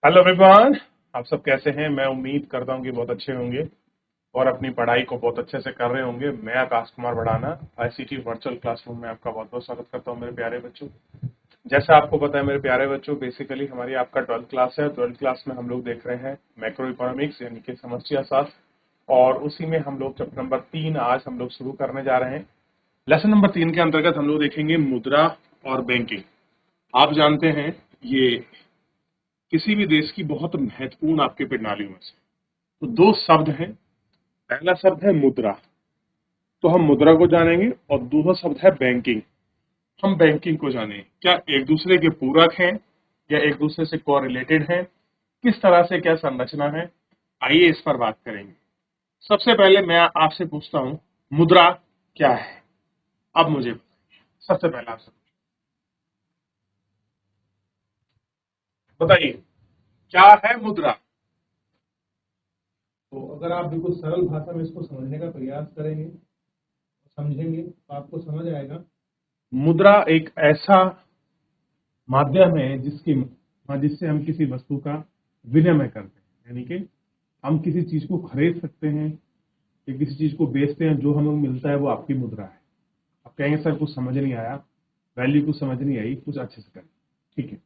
Hello everyone. आप सब कैसे हैं? मैं उम्मीद करता हूं कि बहुत अच्छे होंगे और अपनी पढ़ाई को बहुत अच्छे से कर रहे होंगे। मैं Akash Kumar Bhadana ICT virtual classroom में आपका बहुत बहुत स्वागत करता हूं मेरे प्यारे बच्चों। जैसा आपको पता है मेरे प्यारे बच्चों, बेसिकली हमारी आपका 12th क्लास है। 12th क्लास में हम लोग देख रहे हैं मैक्रो इकोनॉमिक्स यानी कि समष्टि अर्थशास्त्र, और उसी में हम लोग चैप्टर नंबर 3 आज हम लोग शुरू करने जा रहे हैं। लेसन नंबर 3 के अंतर्गत हम लोग देखेंगे मुद्रा और बैंकिंग। आप जानते हैं ये किसी भी देश की बहुत महत्वपूर्ण आपके प्रणालियों में से तो दो शब्द हैं। पहला शब्द है मुद्रा, तो हम मुद्रा को जानेंगे, और दूसरा शब्द है बैंकिंग। हम बैंकिंग को जानेंगे। क्या एक दूसरे के पूरक हैं या एक दूसरे से कोरिलेटेड हैं? किस तरह से क्या संरचना है, आइए इस पर बात करेंगे। सबसे पहले मैं आपसे पूछता हूं, मुद्रा क्या है? अब मुझे सबसे पहले आपसे बताइए, क्या है मुद्रा? तो अगर आप बिल्कुल सरल भाषा में इसको समझने का प्रयास करेंगे, समझेंगे, तो आपको समझ आएगा। मुद्रा एक ऐसा माध्यम है जिससे हम किसी वस्तु का विनिमय करते हैं, यानी कि हम किसी चीज को खरीद सकते हैं या किसी चीज को बेचते हैं, जो हमें मिलता है वो आपकी मुद्रा है। आप कहेंगे सर कुछ समझ नहीं आया, वैल्यू कुछ समझ नहीं आई, कुछ अच्छे से करें। ठीक है,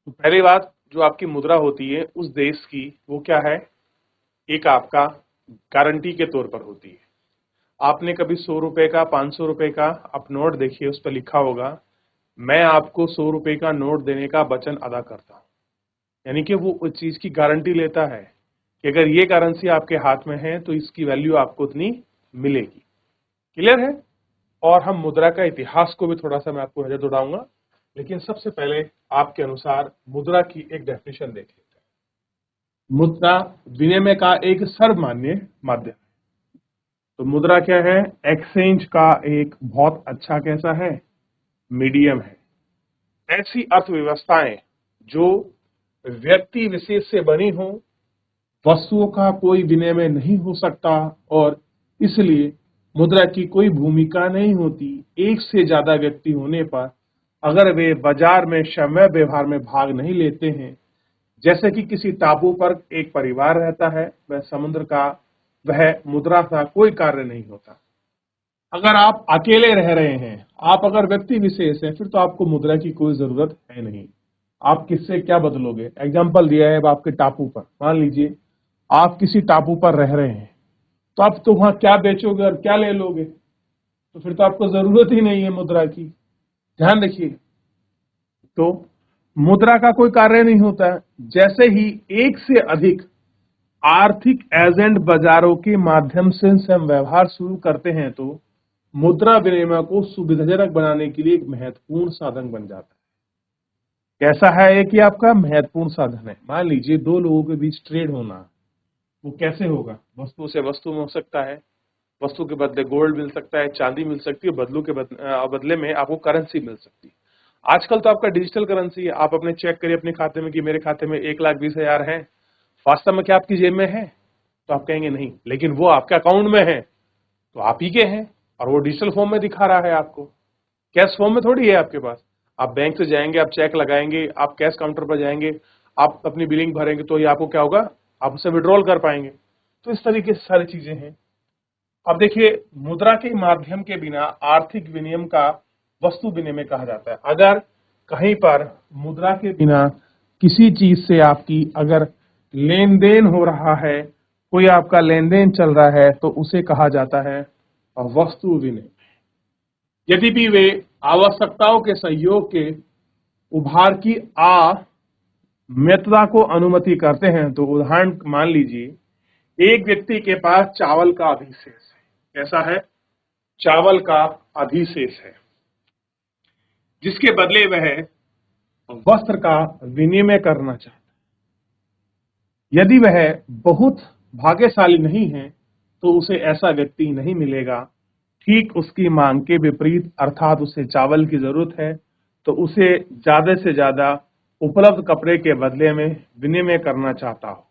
तो पहली बात, जो आपकी मुद्रा होती है उस देश की, वो क्या है? एक आपका गारंटी के तौर पर होती है। आपने कभी 100 रुपए का, 500 रुपए का आप नोट देखिए, उस पर लिखा होगा, मैं आपको 100 रुपए का नोट देने का वचन अदा करता हूं। यानी कि वो उस चीज की गारंटी लेता है कि अगर ये करेंसी आपके हाथ में है तो इसकी वैल्यू आपको उतनी मिलेगी। क्लियर है? और हम मुद्रा का इतिहास को भी थोड़ा सा मैं आपको नजर दौड़ाऊंगा, लेकिन सबसे पहले आपके अनुसार मुद्रा की एक डेफिनेशन देख लेते हैं। मुद्रा विनिमय का एक सर्वमान्य माध्यम। तो मुद्रा क्या है? एक्सचेंज का एक बहुत अच्छा कैसा है? मीडियम है। ऐसी अर्थव्यवस्थाएं जो व्यक्ति विशेष से बनी हो, वस्तुओं का कोई विनिमय नहीं हो सकता, और इसलिए मुद्रा की कोई भूमिका नहीं होती। एक से ज्यादा व्यक्ति होने पर अगर वे बाजार में समय व्यवहार में भाग नहीं लेते हैं, जैसे कि किसी टापू पर एक परिवार रहता है, वह समुद्र का, वह मुद्रा का कोई कार्य नहीं होता। अगर आप अकेले रह रहे हैं, आप अगर व्यक्ति विशेष हैं, फिर तो आपको मुद्रा की कोई जरूरत है नहीं। आप किससे क्या बदलोगे? एग्जाम्पल दिया है आपके टापू पर, मान लीजिए आप किसी टापू पर रह रहे हैं, तो आप तो वहां क्या बेचोगे और क्या ले लोगे? तो फिर तो आपको जरूरत ही नहीं है मुद्रा की। ध्यान रखिए, तो मुद्रा का कोई कार्य नहीं होता है। जैसे ही एक से अधिक आर्थिक एजेंट बाजारों के माध्यम से हम व्यवहार शुरू करते हैं, तो मुद्रा विनिमय को सुविधाजनक बनाने के लिए एक महत्वपूर्ण साधन बन जाता है। कैसा है ये? कि आपका महत्वपूर्ण साधन है। मान लीजिए दो लोगों के बीच ट्रेड होना, वो कैसे होगा? वस्तु से वस्तु में हो सकता है, वस्तु के बदले गोल्ड मिल सकता है, चांदी मिल सकती है, बदलू के बदले में आपको करेंसी मिल सकती है। आजकल तो आपका डिजिटल करेंसी है। आप अपने चेक करिए अपने खाते में कि मेरे खाते में 1,20,000 है। वास्तव में क्या आपकी जेब में है? तो आप कहेंगे नहीं, लेकिन वो आपके अकाउंट में है, तो आप ही के हैं, और वो डिजिटल फॉर्म में दिखा रहा है आपको। कैश फॉर्म में थोड़ी है आपके पास। आप बैंक से जाएंगे, आप चेक लगाएंगे, आप कैश काउंटर पर जाएंगे, आप अपनी बिलिंग भरेंगे, तो ये आपको क्या होगा? आप उसे विड्रॉल कर पाएंगे। तो इस तरीके से सारी चीजें हैं। अब देखिए, मुद्रा के माध्यम के बिना आर्थिक विनिमय का वस्तु विनिमय कहा जाता है। अगर कहीं पर मुद्रा के बिना किसी चीज से आपकी अगर लेन देन हो रहा है, कोई आपका लेन देन चल रहा है, तो उसे कहा जाता है वस्तु विनिमय। यदि भी वे आवश्यकताओं के सहयोग के उभार की अमर्यादा को अनुमति करते हैं, तो उदाहरण मान लीजिए एक व्यक्ति के पास चावल का अधिशेष है। कैसा है? चावल का अधिशेष है, जिसके बदले वह वस्त्र का विनिमय करना चाहता है। यदि वह बहुत भाग्यशाली नहीं है, तो उसे ऐसा व्यक्ति नहीं मिलेगा। ठीक उसकी मांग के विपरीत, अर्थात उसे चावल की जरूरत है, तो उसे ज्यादा से ज्यादा उपलब्ध कपड़े के बदले में विनिमय करना चाहता हो।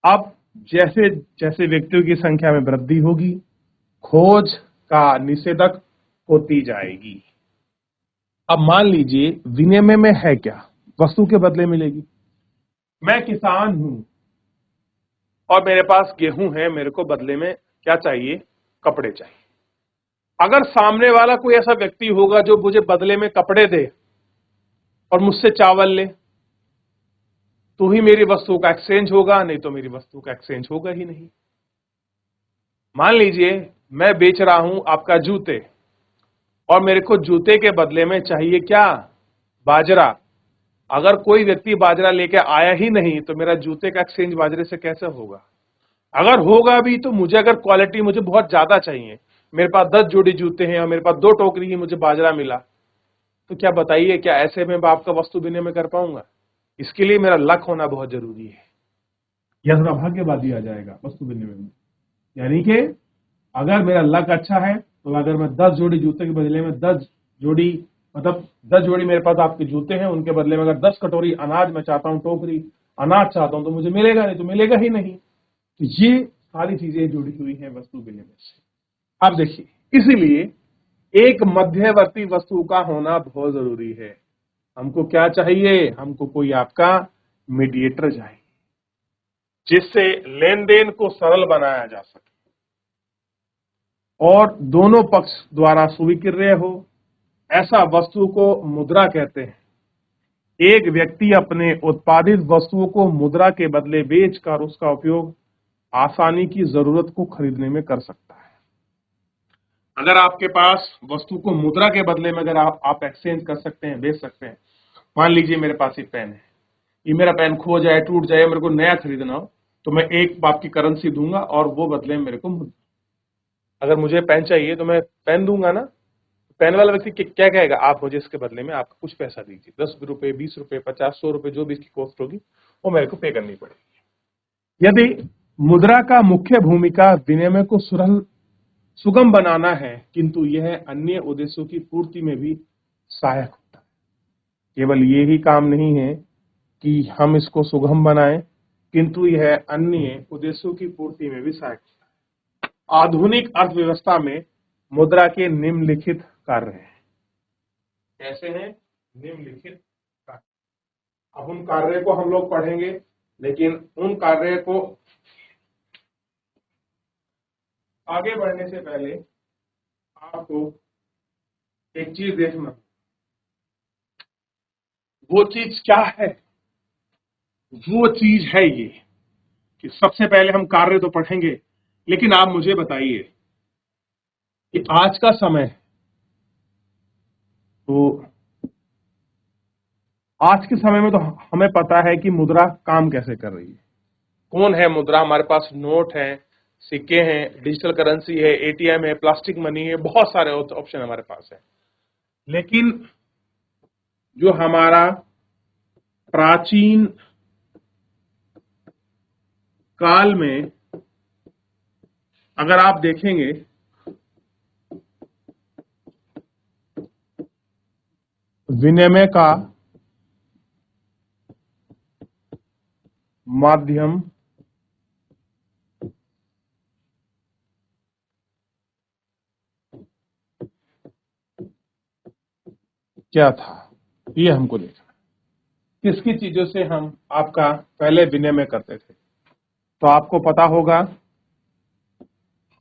अब जैसे जैसे व्यक्तियों की संख्या में वृद्धि होगी, खोज का निषेधक होती जाएगी। अब मान लीजिए विनिमय में है क्या? वस्तु के बदले मिलेगी। मैं किसान हूं और मेरे पास गेहूं है, मेरे को बदले में क्या चाहिए? कपड़े चाहिए। अगर सामने वाला कोई ऐसा व्यक्ति होगा जो मुझे बदले में कपड़े दे और मुझसे चावल ले, तो ही मेरी वस्तु का एक्सचेंज होगा, नहीं तो मेरी वस्तु का एक्सचेंज होगा ही नहीं। मान लीजिए मैं बेच रहा हूं आपका जूते और मेरे को जूते के बदले में चाहिए क्या? बाजरा। अगर कोई व्यक्ति बाजरा लेके आया ही नहीं तो मेरा जूते का एक्सचेंज बाजरे से कैसे होगा? अगर होगा भी तो मुझे अगर क्वालिटी मुझे बहुत ज्यादा चाहिए, मेरे पास 10 जोड़ी जूते हैं और मेरे पास 2 टोकरी ही मुझे बाजरा मिला, तो क्या बताइए, क्या ऐसे में मैं आपका वस्तु विनिमय कर पाऊंगा? इसके लिए मेरा लक होना बहुत जरूरी है। यह थोड़ा भाग्यवादी आ जाएगा वस्तु विनिमय में। यानी कि अगर मेरा लक अच्छा है तो अगर मैं 10 जोड़ी जूते के बदले में 10 जोड़ी, मतलब 10 जोड़ी मेरे पास आपके जूते हैं, उनके बदले में अगर 10 कटोरी अनाज मैं चाहता हूं, टोकरी अनाज चाहता हूं, तो मुझे मिलेगा, नहीं तो मिलेगा ही नहीं। तो ये सारी चीजें जुड़ी हुई हैं वस्तु विनिमय से। अब देखिए, इसीलिए एक मध्यवर्ती वस्तु का होना बहुत जरूरी है। हमको क्या चाहिए? हमको कोई आपका मीडिएटर चाहिए, जिससे लेन देन को सरल बनाया जा सके और दोनों पक्ष द्वारा स्वीकार्य हो। ऐसा वस्तु को मुद्रा कहते हैं। एक व्यक्ति अपने उत्पादित वस्तुओं को मुद्रा के बदले बेचकर उसका उपयोग आसानी की जरूरत को खरीदने में कर सकता है। अगर आपके पास वस्तु को मुद्रा के बदले में अगर आप एक्सचेंज कर सकते हैं, बेच सकते हैं। मान लीजिए मेरे पास एक पेन है, ये मेरा पेन खो जाए, टूट जाए, मेरे को नया खरीदना हो, तो मैं एक आपकी करेंसी दूंगा और वो बदले में मेरे को अगर मुझे पेन चाहिए तो मैं पेन दूंगा ना। पेन वाला व्यक्ति क्या कहेगा? आप मुझे इसके बदले में आपका कुछ पैसा दीजिए, 10 रुपए, 20 रुपए, 50, 100 रुपए, जो भी इसकी कॉस्ट होगी वो मेरे को पे करनी पड़ेगी। यदि मुद्रा का मुख्य भूमिका विनिमय को सुगम बनाना है, किंतु यह अन्य उद्देश्यों की पूर्ति में भी सहायक होता है। केवल ये ही काम नहीं है कि हम इसको सुगम बनाएं, किंतु यह अन्य उद्देश्यों की पूर्ति में भी सहायक होता है। आधुनिक अर्थव्यवस्था में मुद्रा के निम्नलिखित कार्य हैं। कैसे हैं? निम्नलिखित कार्य। अब उन कार्य को हम लोग पढ़ेंगे, लेकिन उन कार्य को आगे बढ़ने से पहले आपको एक चीज देखना। वो चीज क्या है? वो चीज है ये कि सबसे पहले हम कार्य तो पढ़ेंगे, लेकिन आप मुझे बताइए कि आज का समय, तो आज के समय में तो हमें पता है कि मुद्रा काम कैसे कर रही है। कौन है मुद्रा? हमारे पास नोट है, सिक्के हैं, डिजिटल करेंसी है, एटीएम है, प्लास्टिक मनी है, बहुत सारे ऑप्शन हमारे पास है। लेकिन जो हमारा प्राचीन काल में अगर आप देखेंगे, विनिमय का माध्यम क्या था, ये हमको देखना। किसकी चीजों से हम आपका पहले विनिमय करते थे? तो आपको पता होगा,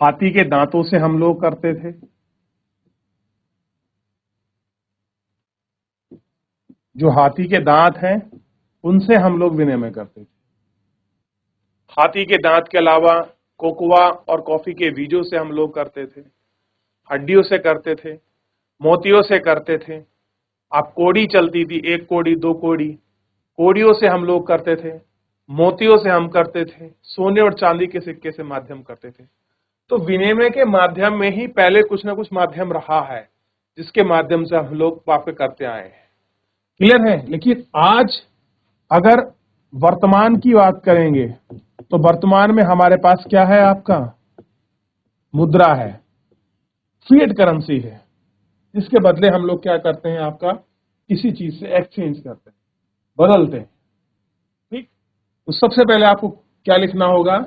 हाथी के दांतों से हम लोग करते थे। जो हाथी के दांत हैं उनसे हम लोग विनिमय करते थे। हाथी के दांत के अलावा कोकोआ और कॉफी के बीजों से हम लोग करते थे, हड्डियों से करते थे, मोतियों से करते थे। आप कोड़ी चलती थी, 1 कोड़ी, 2 कोड़ी, कोड़ियों से हम लोग करते थे, मोतियों से हम करते थे, सोने और चांदी के सिक्के से माध्यम करते थे। तो विनिमय के माध्यम में ही पहले कुछ ना कुछ माध्यम रहा है, जिसके माध्यम से हम लोग वापस करते आए हैं। क्लियर है? लेकिन आज अगर वर्तमान की बात करेंगे तो वर्तमान में हमारे पास क्या है? आपका मुद्रा है, फिएट करेंसी है, जिसके बदले हम लोग क्या करते हैं? आपका किसी चीज से एक्सचेंज करते हैं, बदलते हैं। ठीक? तो सबसे पहले आपको क्या लिखना होगा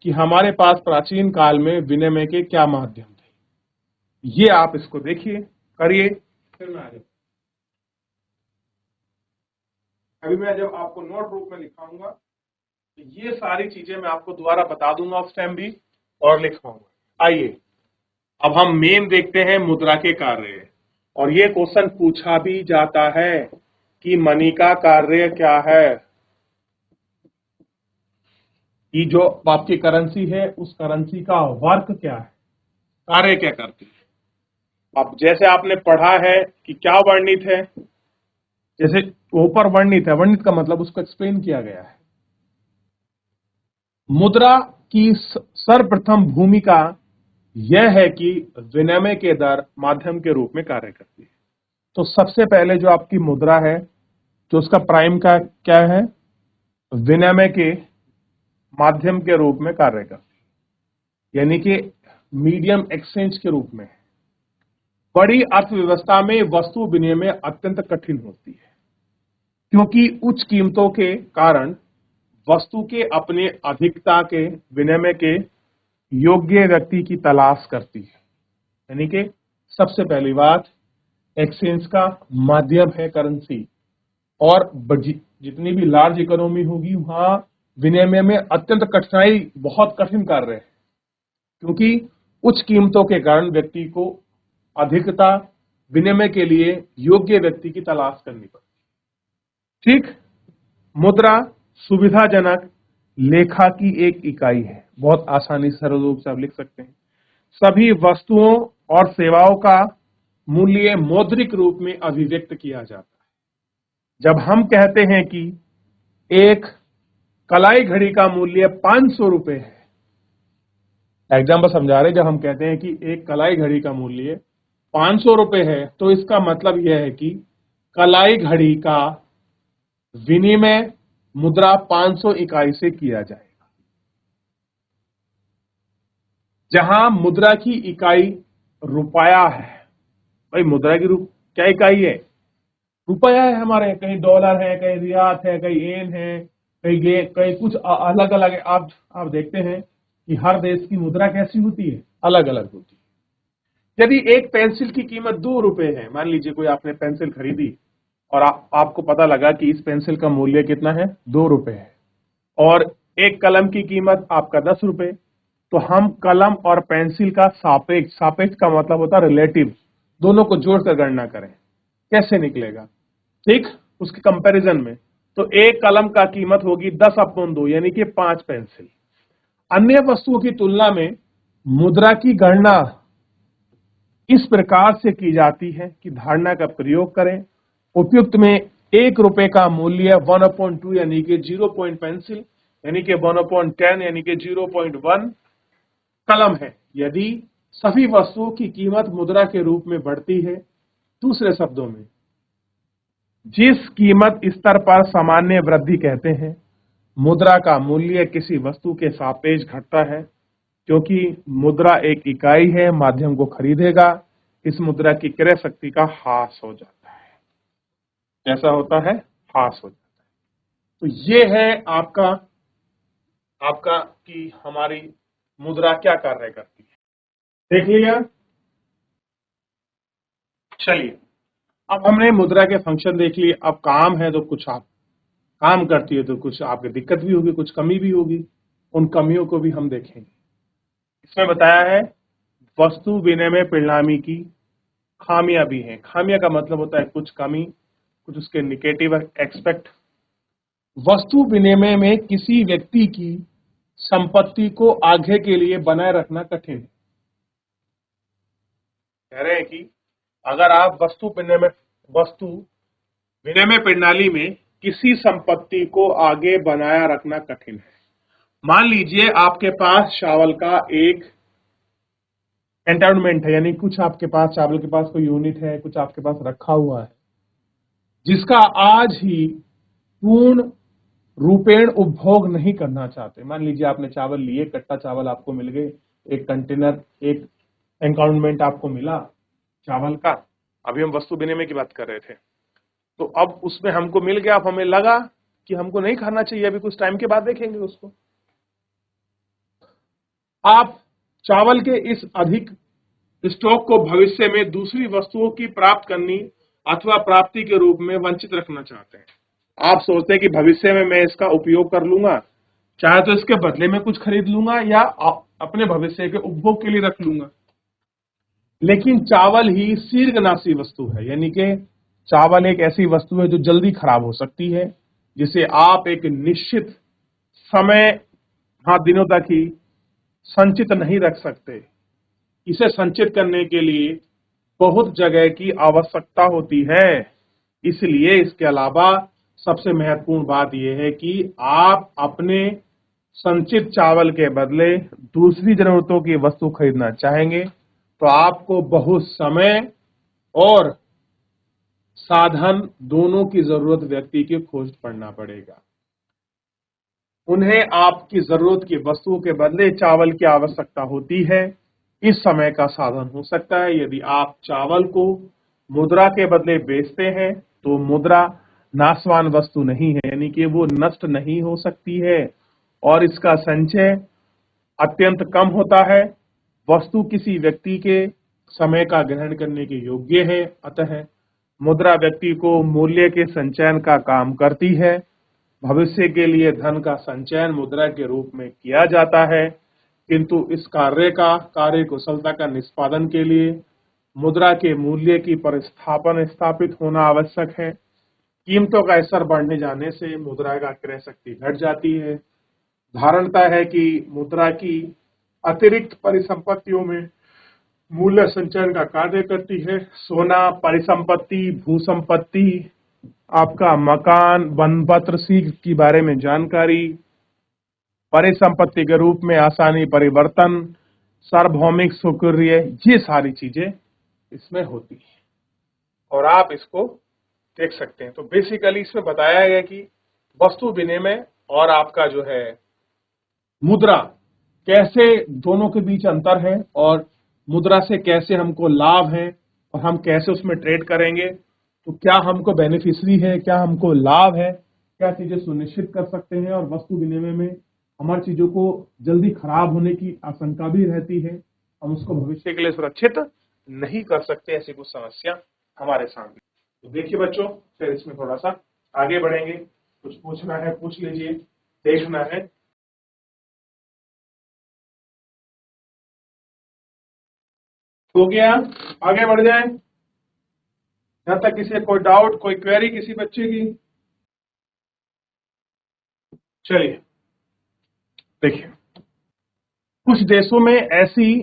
कि हमारे पास प्राचीन काल में विनिमय के क्या माध्यम थे। ये आप इसको देखिए, करिए, फिर मैं आगे। कभी मैं जब आपको नोट रूप में लिखाऊंगा तो ये सारी चीजें मैं आपको दोबारा बता दूंगा उस टाइम भी और लिखवाऊंगा। आइए अब हम मेन देखते हैं मुद्रा के कार्य, और ये क्वेश्चन पूछा भी जाता है कि मनी का कार्य क्या है, कि जो आपकी करेंसी है उस करेंसी का वर्क क्या है, कार्य क्या करती है। अब जैसे आपने पढ़ा है कि क्या वर्णित है, जैसे ऊपर वर्णित है, वर्णित का मतलब उसको एक्सप्लेन किया गया है। मुद्रा की सर्वप्रथम भूमिका यह है कि विनिमय के दर माध्यम के रूप में कार्य करती है। तो सबसे पहले जो आपकी मुद्रा है, जो उसका प्राइम का क्या है, विनिमय के माध्यम के रूप में कार्य करती है, यानी कि मीडियम एक्सचेंज के रूप में। बड़ी अर्थव्यवस्था में वस्तु विनिमय अत्यंत कठिन होती है, क्योंकि उच्च कीमतों के कारण वस्तु के अपने अधिकता के विनिमय के योग्य व्यक्ति की तलाश करती है। यानी कि सबसे पहली बात, एक्सचेंज का माध्यम है करेंसी, और जितनी भी लार्ज इकोनॉमी होगी वहां विनिमय में अत्यंत कठिनाई, बहुत कठिन कार्य है, क्योंकि उच्च कीमतों के कारण व्यक्ति को अधिकता विनिमय के लिए योग्य व्यक्ति की तलाश करनी पड़ती। ठीक, मुद्रा सुविधाजनक लेखा की एक इकाई है। बहुत आसानी से सरल रूप से आप लिख सकते हैं। सभी वस्तुओं और सेवाओं का मूल्य मौद्रिक रूप में अभिव्यक्त किया जाता है। जब हम कहते हैं कि एक कलाई घड़ी का मूल्य 500 रुपए है, एग्जाम्पल समझा रहे, जब हम कहते हैं कि एक कलाई घड़ी का मूल्य 500 रुपए है, तो इसका मतलब यह है कि कलाई घड़ी का विनिमय मुद्रा 500 इकाई से किया जाएगा। जहां मुद्रा की इकाई रुपया है, भाई मुद्रा की क्या इकाई है, रुपया है हमारे, कहीं डॉलर है, कहीं रियात है, कहीं एन है, कहीं कुछ अलग अलग है। आप देखते हैं कि हर देश की मुद्रा कैसी होती है, अलग अलग होती है। यदि एक पेंसिल की कीमत 2 रुपए है, मान लीजिए कोई आपने पेंसिल खरीदी और आपको पता लगा कि इस पेंसिल का मूल्य कितना है, 2 रुपए है, और एक कलम की कीमत आपका 10 रुपए, तो हम कलम और पेंसिल का सापेक्ष, सापेक्ष का मतलब होता है रिलेटिव, दोनों को जोड़कर गणना करें, कैसे निकलेगा, ठीक, उसके कंपैरिजन में। तो एक कलम का कीमत होगी 10/2, यानी कि 5 पेंसिल। अन्य वस्तुओं की तुलना में मुद्रा की गणना इस प्रकार से की जाती है कि धारणा का प्रयोग करें। उपयुक्त में 1 रुपए का मूल्य 1/2 यानी कि 0 पेंसिल, यानी कि 1/10 यानी कि 0.1 कलम है। यदि सभी वस्तुओं की कीमत मुद्रा के रूप में बढ़ती है, दूसरे शब्दों में जिस कीमत स्तर पर सामान्य वृद्धि कहते हैं, मुद्रा का मूल्य किसी वस्तु के सापेक्ष घटता है, क्योंकि मुद्रा एक इकाई है, माध्यम को खरीदेगा, इस मुद्रा की क्रय शक्ति का ह्रास हो जाता है। कैसा होता है, ह्रास हो जाता है। तो ये है आपका कि हमारी मुद्रा क्या कार्य करती है, देख लिया। चलिए, अब हमने मुद्रा के फंक्शन देख लिए। अब काम है तो कुछ आप काम करती है तो कुछ आपकी दिक्कत भी होगी, कुछ कमी भी होगी, उन कमियों को भी हम देखेंगे। इसमें बताया है वस्तु विनिमय परिणामी की खामियां भी हैं। खामियां का मतलब होता है कुछ कमी, कुछ उसके निगेटिव एक्सपेक्ट। वस्तु विनिमय में किसी व्यक्ति की संपत्ति को आगे के लिए बनाए रखना कठिन है। कह रहे हैं कि अगर आप वस्तु विनिमय प्रणाली में किसी संपत्ति को आगे बनाया रखना कठिन है। मान लीजिए आपके पास चावल का एक एंटाउनमेंट है, यानी कुछ आपके पास चावल के पास कोई यूनिट है, कुछ आपके पास रखा हुआ है, जिसका आज ही पूर्ण रूपेण उपभोग नहीं करना चाहते। मान लीजिए आपने चावल लिए, कट्टा चावल आपको मिल गए, एक कंटेनर, एक एंकाउंटमेंट आपको मिला चावल का। अभी हम वस्तु विनिमय की बात कर रहे थे, तो अब उसमें हमको मिल गया, अब हमें लगा कि हमको नहीं खाना चाहिए, अभी कुछ टाइम के बाद देखेंगे उसको। आप चावल के इस अधिक स्टॉक को भविष्य में दूसरी वस्तुओं की प्राप्त करनी अथवा प्राप्ति के रूप में वंचित रखना चाहते हैं। आप सोचते हैं कि भविष्य में मैं इसका उपयोग कर लूंगा, चाहे तो इसके बदले में कुछ खरीद लूंगा या अपने भविष्य के उपभोग के लिए रख लूंगा। लेकिन चावल ही शीघ्रनाशी वस्तु है, यानी कि चावल एक ऐसी वस्तु है जो जल्दी खराब हो सकती है, जिसे आप एक निश्चित समय, हाँ, दिनों तक ही संचित नहीं रख सकते। इसे संचित करने के लिए बहुत जगह की आवश्यकता होती है। इसलिए इसके अलावा सबसे महत्वपूर्ण बात यह है कि आप अपने संचित चावल के बदले दूसरी जरूरतों की वस्तु खरीदना चाहेंगे तो आपको बहुत समय और साधन दोनों की जरूरत व्यक्ति की खोज पड़ना पड़ेगा। उन्हें आपकी जरूरत की वस्तुओं के बदले चावल की आवश्यकता होती है। इस समय का साधन हो सकता है यदि आप चावल को मुद्रा के बदले बेचते हैं तो मुद्रा नाशवान वस्तु नहीं है, यानी कि वो नष्ट नहीं हो सकती है और इसका संचय अत्यंत कम होता है। वस्तु किसी व्यक्ति के समय का ग्रहण करने के योग्य है, अतः मुद्रा व्यक्ति को मूल्य के संचयन का काम करती है। भविष्य के लिए धन का संचयन मुद्रा के रूप में किया जाता है, किंतु इस कार्य कुशलता का निष्पादन के लिए मुद्रा के मूल्य की परिस्थापन स्थापित होना आवश्यक है। कीमतों का स्तर बढ़ने जाने से मुद्रा का क्रय शक्ति घट जाती है। धारणता है कि मुद्रा की अतिरिक्त परिसंपत्तियों में मूल्य संचयन का कार्य करती है। सोना, परिसंपत्ति, भूसंपत्ति, आपका मकान, वन पत्र के बारे में जानकारी, परिसंपत्ति के रूप में आसानी परिवर्तन, सार्वभौमिक सुकृर्य, ये सारी चीजें इसमें होती है और आप इसको देख सकते हैं। तो बेसिकली इसमें बताया गया कि वस्तु विनिमय और आपका जो है मुद्रा, कैसे दोनों के बीच अंतर है और मुद्रा से कैसे हमको लाभ है और हम कैसे उसमें ट्रेड करेंगे, तो क्या हमको बेनिफिशियरी है, क्या हमको लाभ है, क्या चीजें सुनिश्चित कर सकते हैं। और वस्तु विनिमय में हमारी चीजों को जल्दी खराब होने की आशंका भी रहती है, हम उसको भविष्य के लिए सुरक्षित नहीं कर सकते, ऐसी कुछ समस्या हमारे सामने। तो देखिए बच्चों, फिर इसमें थोड़ा सा आगे बढ़ेंगे। कुछ पूछना है पूछ लीजिए, देखना है। हो गया, आगे बढ़ जाए। जहां तक किसी कोई डाउट, कोई क्वेरी किसी बच्चे की? चलिए देखिए, कुछ देशों में ऐसी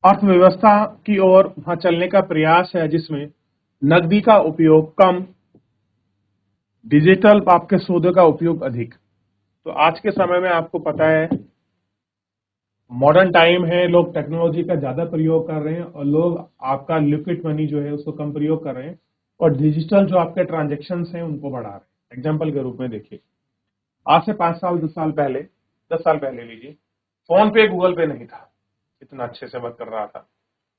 अर्थव्यवस्था की ओर वहां चलने का प्रयास है जिसमें नकदी का उपयोग कम, डिजिटल आपके सौदे का उपयोग अधिक। तो आज के समय में आपको पता है मॉडर्न टाइम है, लोग टेक्नोलॉजी का ज्यादा प्रयोग कर रहे हैं और लोग आपका लिक्विड मनी जो है उसको कम प्रयोग कर रहे हैं और डिजिटल जो आपके ट्रांजेक्शन हैं उनको बढ़ा रहे हैं। एग्जाम्पल के रूप में देखिए, आज से 5 साल 10 साल पहले, 10 साल पहले लीजिए, फोन पे गूगल पे नहीं था, इतना अच्छे से वर्क कर रहा था।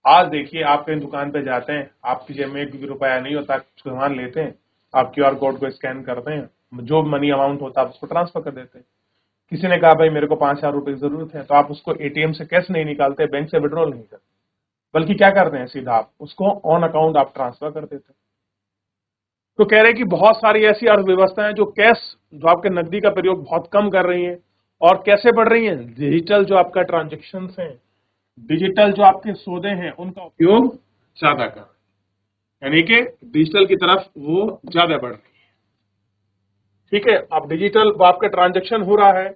आज देखिए, आप कहीं दुकान पे जाते हैं, आपकी जेब में 1 भी रुपया नहीं होता, सामान लेते हैं, आप क्यूआर कोड को स्कैन करते हैं, जो मनी अमाउंट होता है उसको ट्रांसफर कर देते हैं। किसी ने कहा भाई मेरे को 5,000 रुपए की जरूरत है, तो आप उसको एटीएम से कैश नहीं निकालते, बैंक से विड्रॉल नहीं करते, बल्कि क्या करते हैं, सीधा आप उसको ऑन अकाउंट आप ट्रांसफर कर देते हैं। तो कह रहे हैं कि बहुत सारी ऐसी अर्थव्यवस्थाएं जो कैश, जो आपके नकदी का प्रयोग बहुत कम कर रही हैं और कैसे बढ़ रही हैं, डिजिटल जो आपका ट्रांजेक्शन है, डिजिटल जो आपके सौदे हैं उनका उपयोग ज्यादा कर, यानी कि डिजिटल की तरफ वो ज्यादा बढ़ रही है। ठीक है, अब डिजिटल आपके ट्रांजेक्शन हो रहा है,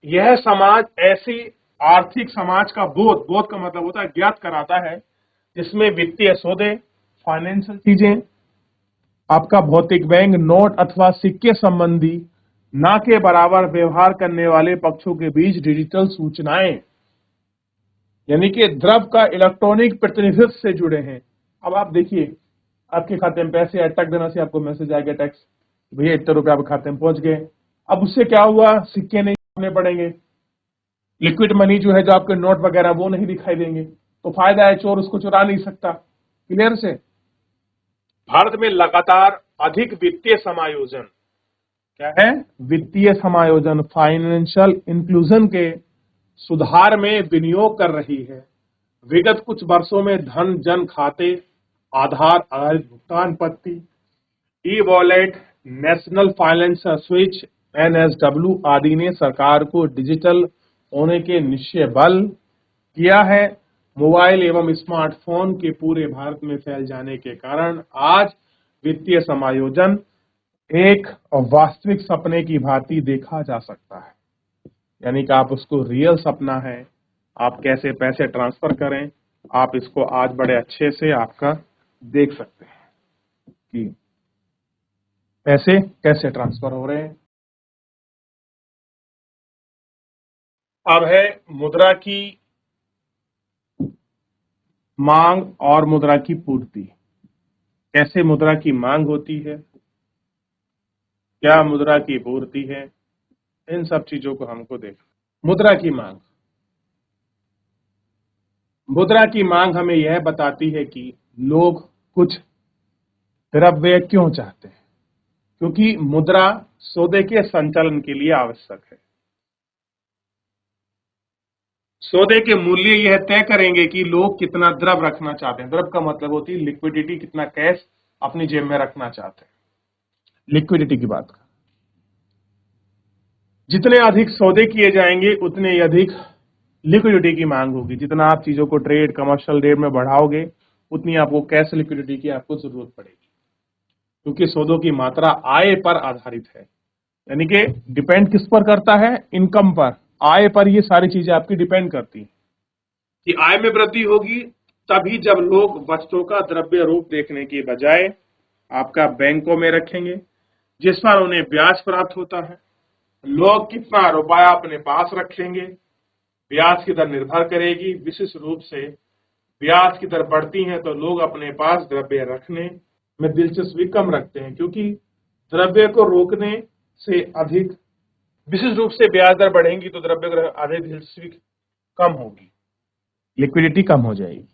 यह समाज ऐसी आर्थिक समाज का बोध, बोध का मतलब होता है ज्ञात कराता है, जिसमें वित्तीय सौदे, फाइनेंशियल चीजें, आपका भौतिक बैंक नोट अथवा सिक्के संबंधी ना के बराबर व्यवहार करने वाले पक्षों के बीच डिजिटल सूचनाएं, यानी कि द्रव्य का इलेक्ट्रॉनिक प्रतिनिधित्व से जुड़े हैं। अब आप देखिए, आपके खाते में पैसे अटक देना से आपको मैसेज आएगा टैक्स, भैया इतने रुपए आपके खाते में पहुंच गए। अब उससे क्या हुआ, सिक्के नहीं छापने पड़ेंगे, लिक्विड मनी जो है, जो आपके नोट वगैरह वो नहीं दिखाई देंगे, तो फायदा है, चोर उसको चुरा नहीं सकता। क्लियर से? भारत में लगातार अधिक वित्तीय समायोजन, क्या है, वित्तीय समायोजन, फाइनेंशियल इंक्लूजन के सुधार में विनियोग कर रही है। विगत कुछ वर्षों में धन जन खाते, आधार आधारित भुगतान पद्धति, e wallet, national finance switch NSW आदि ने सरकार को डिजिटल होने के निश्चय बल किया है। मोबाइल एवं स्मार्टफोन के पूरे भारत में फैल जाने के कारण आज वित्तीय समायोजन एक वास्तविक सपने की भांति देखा जा सकता है। यानी कि आप उसको रियल सपना है, आप कैसे पैसे ट्रांसफर करें, आप इसको आज बड़े अच्छे से आपका देख सकते हैं कि पैसे कैसे ट्रांसफर हो रहे हैं। अब है मुद्रा की मांग और मुद्रा की पूर्ति। कैसे मुद्रा की मांग होती है, क्या मुद्रा की पूर्ति है, इन सब चीजों को हमको देखना। मुद्रा की मांग, मुद्रा की मांग हमें यह बताती है कि लोग कुछ द्रव्य क्यों चाहते हैं, क्योंकि मुद्रा सौदे के संचालन के लिए आवश्यक है। सौदे के मूल्य यह तय करेंगे कि लोग कितना द्रव्य रखना चाहते हैं। द्रव्य का मतलब होती है लिक्विडिटी, कितना कैश अपनी जेब में रखना चाहते हैं, लिक्विडिटी की बात कर। जितने अधिक सौदे किए जाएंगे उतने ही अधिक लिक्विडिटी की मांग होगी। जितना आप चीजों को ट्रेड कमर्शियल रेट में बढ़ाओगे उतनी आपको कैश लिक्विडिटी की आपको जरूरत पड़ेगी, क्योंकि सौदों की मात्रा आय पर आधारित है। यानी कि डिपेंड किस पर करता है, इनकम पर, आय पर ये सारी चीजें आपकी डिपेंड करती हैं कि आय में वृद्धि होगी तभी जब लोग वस्तुओं का द्रव्य रूप देखने के बजाय आपका बैंकों में रखेंगे, जिस पर उन्हें ब्याज प्राप्त होता है। लोग कितना रुपया अपने पास रखेंगे, ब्याज की दर निर्भर करेगी। विशेष रूप से ब्याज की दर बढ़ती है तो लोग अपने पास द्रव्य रखने में दिलचस्पी कम रखते हैं, क्योंकि द्रव्य को रोकने से अधिक, विशेष रूप से ब्याज दर बढ़ेंगी तो द्रव्य को अधिक दिलचस्पी कम होगी, लिक्विडिटी कम हो जाएगी।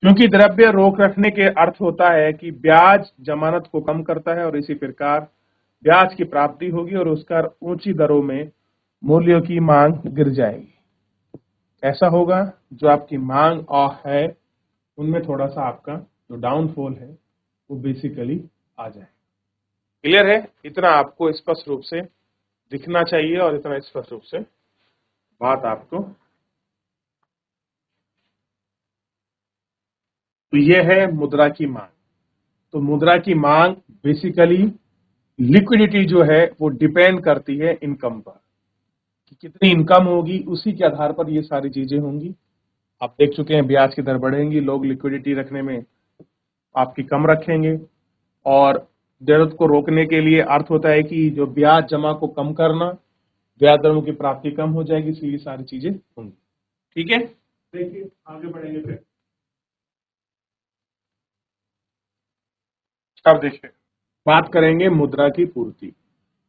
क्योंकि द्रव्य रोक रखने के अर्थ होता है कि ब्याज जमानत को कम करता है और इसी प्रकार ब्याज की प्राप्ति होगी और उसका ऊंची दरों में मूल्यों की मांग गिर जाएगी। ऐसा होगा जो आपकी मांग है उनमें थोड़ा सा आपका जो डाउनफॉल है वो बेसिकली आ जाए। क्लियर है? इतना आपको स्पष्ट रूप से दिखना चाहिए और इतना स्पष्ट रूप से बात आपको। तो ये है मुद्रा की मांग। तो मुद्रा की मांग बेसिकली लिक्विडिटी जो है वो डिपेंड करती है इनकम पर, कि कितनी इनकम होगी उसी के आधार पर ये सारी चीजें होंगी। आप देख चुके हैं ब्याज की दर बढ़ेंगी, लोग लिक्विडिटी रखने में आपकी कम रखेंगे और जरूरत को रोकने के लिए अर्थ होता है कि जो ब्याज जमा को कम करना, ब्याज दरों की प्राप्ति कम हो जाएगी, इसलिए सारी चीजें होंगी। ठीक है, देखिए आगे बढ़ेंगे फिर। अब देखिए बात करेंगे मुद्रा की पूर्ति।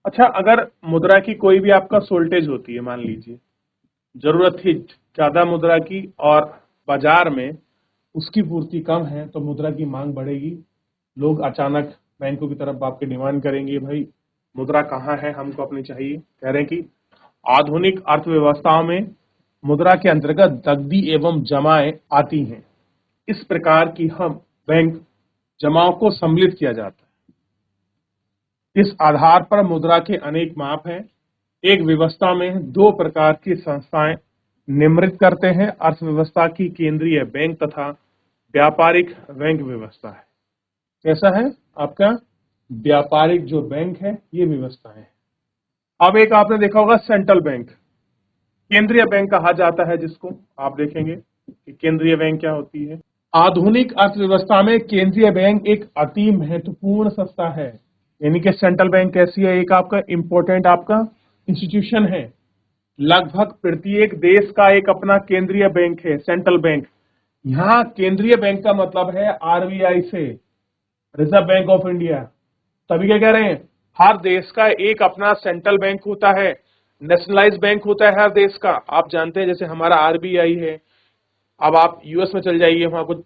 अच्छा, अगर मुद्रा की कोई भी आपका शॉर्टेज होती है, मान लीजिए जरूरत थी ज्यादा मुद्रा की और बाजार में उसकी पूर्ति कम है, तो मुद्रा की मांग बढ़ेगी। लोग अचानक बैंकों की तरफ आपके डिमांड करेंगे, भाई मुद्रा कहाँ है, हमको अपनी चाहिए। कह रहे हैं कि आधुनिक अर्थव्यवस्थाओं में मुद्रा के अंतर्गत नकदी एवं जमाएं आती हैं। इस प्रकार की हम बैंक जमाओं को सम्मिलित किया जाता है। इस आधार पर मुद्रा के अनेक माप हैं। एक व्यवस्था में दो प्रकार की संस्थाएं निम्रित करते हैं, अर्थव्यवस्था की केंद्रीय बैंक तथा व्यापारिक बैंक व्यवस्था है। कैसा है आपका व्यापारिक जो बैंक है, ये व्यवस्था है। अब एक आपने देखा होगा सेंट्रल बैंक, केंद्रीय बैंक कहा जाता है जिसको। आप देखेंगे कि केंद्रीय बैंक क्या होती है। आधुनिक अर्थव्यवस्था में केंद्रीय बैंक एक अति महत्वपूर्ण संस्था है। यानी कि सेंट्रल बैंक कैसी है, एक आपका इंपॉर्टेंट आपका इंस्टीट्यूशन है। लगभग प्रत्येक देश का एक अपना केंद्रीय बैंक है, सेंट्रल बैंक। यहां केंद्रीय बैंक का मतलब है RBI से, रिजर्व बैंक ऑफ इंडिया। तभी क्या कह रहे हैं, हर देश का एक अपना सेंट्रल बैंक होता है, नेशनलाइज बैंक होता है हर देश का। आप जानते हैं जैसे हमारा RBI है। अब आप US में चल जाइए, वहां कुछ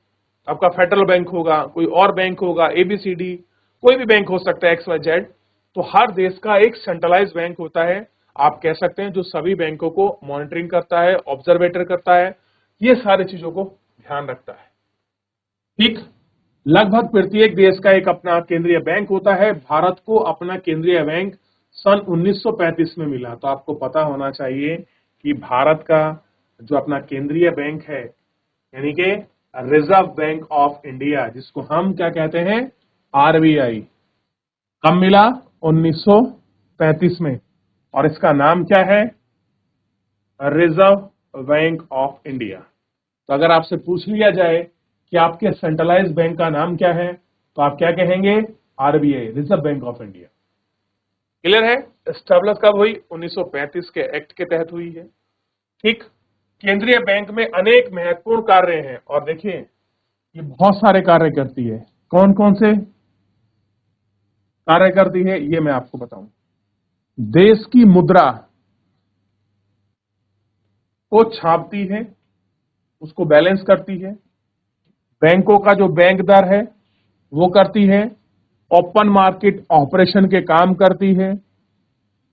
आपका फेडरल बैंक होगा, कोई और बैंक होगा, ABCD, कोई भी बैंक हो सकता है XYZ। तो हर देश का एक सेंट्रलाइज बैंक होता है, आप कह सकते हैं, जो सभी बैंकों को मॉनिटरिंग करता है, ऑब्जर्वेटर करता है, ये सारी चीजों को ध्यान रखता है। ठीक, लगभग प्रत्येक देश का एक अपना केंद्रीय बैंक होता है। भारत को अपना केंद्रीय बैंक सन 1935 में मिला। तो आपको पता होना चाहिए कि भारत का जो अपना केंद्रीय बैंक है, यानी कि रिजर्व बैंक ऑफ इंडिया, जिसको हम क्या कहते हैं, आरबीआई, कब मिला? 1935 में। और इसका नाम क्या है? Reserve bank of India. तो अगर आपसे पूछ लिया जाए कि आपके सेंट्रलाइज बैंक का नाम क्या है, तो आप क्या कहेंगे? RBI, reserve bank of India. Clear है? एस्टेब्लिश कब हुई? 1935 के एक्ट के तहत हुई है। ठीक। केंद्रीय बैंक में अनेक महत्वपूर्ण कार्य हैं, और देखिए ये बहुत सारे कार्य करती है। कौन कौन से कार्य करती है ये मैं आपको बताऊं। देश की मुद्रा को छापती है, उसको बैलेंस करती है। बैंकों का जो बैंक दर है वो करती है। ओपन मार्केट ऑपरेशन के काम करती है।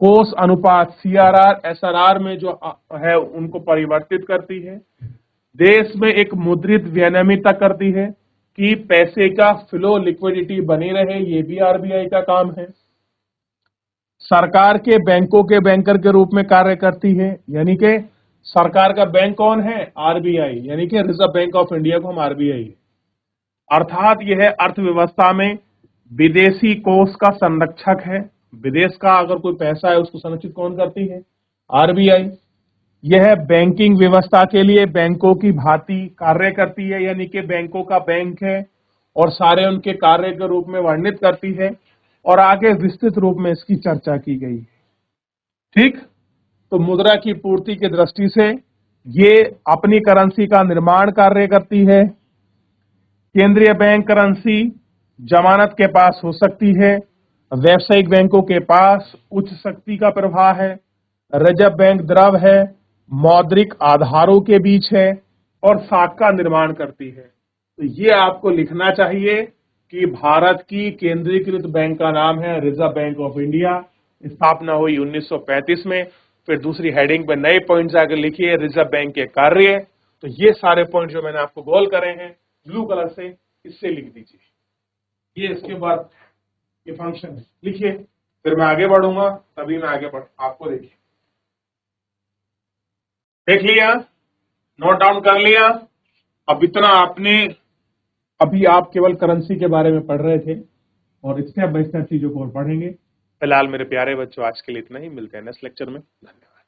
कोष अनुपात सीआरआर एसआरआर में जो है उनको परिवर्तित करती है। देश में एक मुद्रित विनियमितता करती है कि पैसे का फ्लो, लिक्विडिटी बनी रहे, ये भी आरबीआई का काम है। सरकार के बैंकों के बैंकर के रूप में कार्य करती है, यानी कि सरकार का बैंक कौन है? आरबीआई, यानी कि रिजर्व बैंक ऑफ इंडिया को हम आरबीआई, अर्थात यह अर्थव्यवस्था में विदेशी कोष का संरक्षक है। विदेश का अगर कोई पैसा है उसको संरक्षित कौन करती है? आरबीआई। यह बैंकिंग व्यवस्था के लिए बैंकों की भांति कार्य करती है, यानी कि बैंकों का बैंक है और सारे उनके कार्य के रूप में वर्णित करती है, और आगे विस्तृत रूप में इसकी चर्चा की गई है। ठीक। तो मुद्रा की पूर्ति की दृष्टि से ये अपनी करेंसी का निर्माण कार्य करती है। केंद्रीय बैंक करेंसी जमानत के पास हो सकती है। व्यावसायिक बैंकों के पास उच्च शक्ति का प्रवाह है। रिजर्व बैंक द्रव है, मौद्रिक आधारों के बीच है, और साख का निर्माण करती है। तो ये आपको लिखना चाहिए कि भारत की केंद्रीकृत बैंक का नाम है रिजर्व बैंक ऑफ इंडिया। स्थापना हुई 1935 में। फिर दूसरी हेडिंग पे नए पॉइंट्स आकर लिखिए, रिजर्व बैंक के कार्य। तो ये सारे पॉइंट जो मैंने आपको गोल करे हैं ब्लू कलर से, इससे लिख दीजिए। ये इसके बाद ये फंक्शन है, लिखिए। फिर मैं आगे बढ़ूंगा, तभी मैं आगे बढ़ आपको देखिए। देख लिया? नोट डाउन कर लिया? अब इतना आपने, अभी आप केवल करेंसी के बारे में पढ़ रहे थे, और स्टेप बाय स्टेप चीजों को और पढ़ेंगे। फिलहाल मेरे प्यारे बच्चों, आज के लिए इतना ही। मिलते हैं नेक्स्ट लेक्चर में। धन्यवाद।